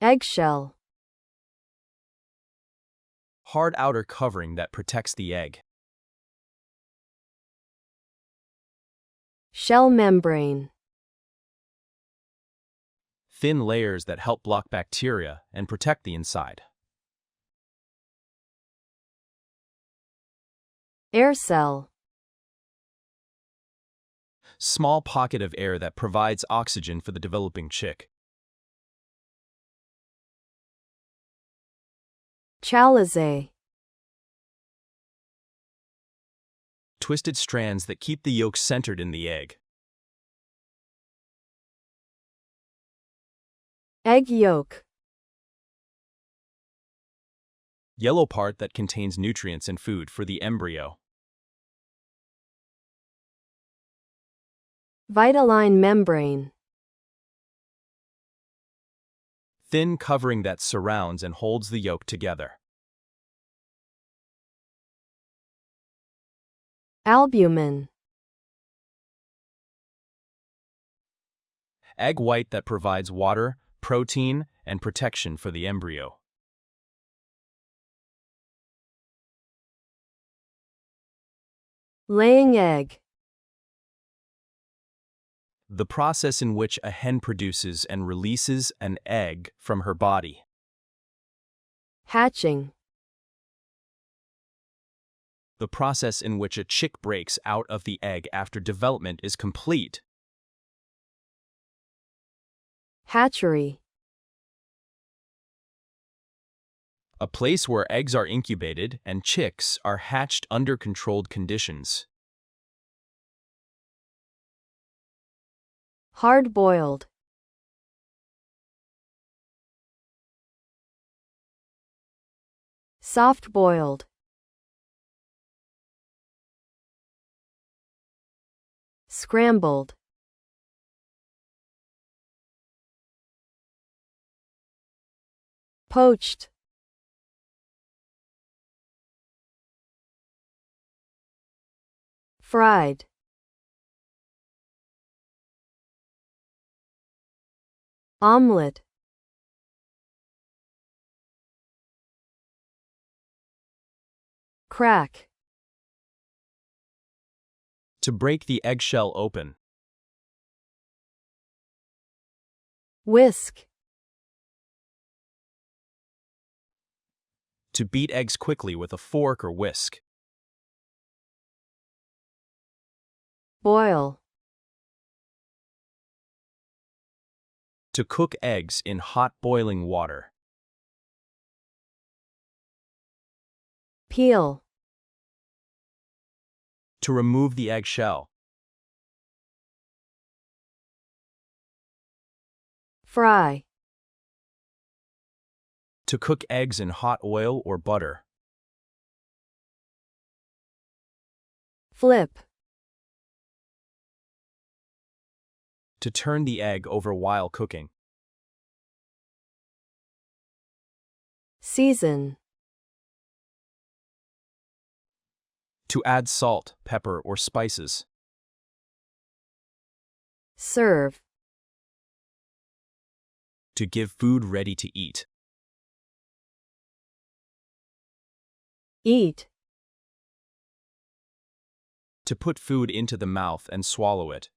Eggshell. Hard outer covering that protects the egg. Shell membrane. Thin layers that help block bacteria and protect the inside. Air cell. Small pocket of air that provides oxygen for the developing chick. Chalice. Twisted strands that keep the yolk centered in the egg. Egg yolk. Yellow part that contains nutrients and food for the embryo. Vitelline membrane. Thin covering that surrounds and holds the yolk together. Albumin. Egg white that provides water, protein, and protection for the embryo. Laying egg. The process in which a hen produces and releases an egg from her body. Hatching. The process in which a chick breaks out of the egg after development is complete. Hatchery. A place where eggs are incubated and chicks are hatched under controlled conditions. Hard-boiled. Soft-boiled. Scrambled. Poached. Fried. Omelette. Crack. To break the eggshell open. Whisk. To beat eggs quickly with a fork or whisk. Boil. To cook eggs in hot boiling water. Peel. To remove the eggshell. Fry. To cook eggs in hot oil or butter. Flip. To turn the egg over while cooking. Season. To add salt, pepper, or spices. Serve. To give food ready to eat. Eat. To put food into the mouth and swallow it.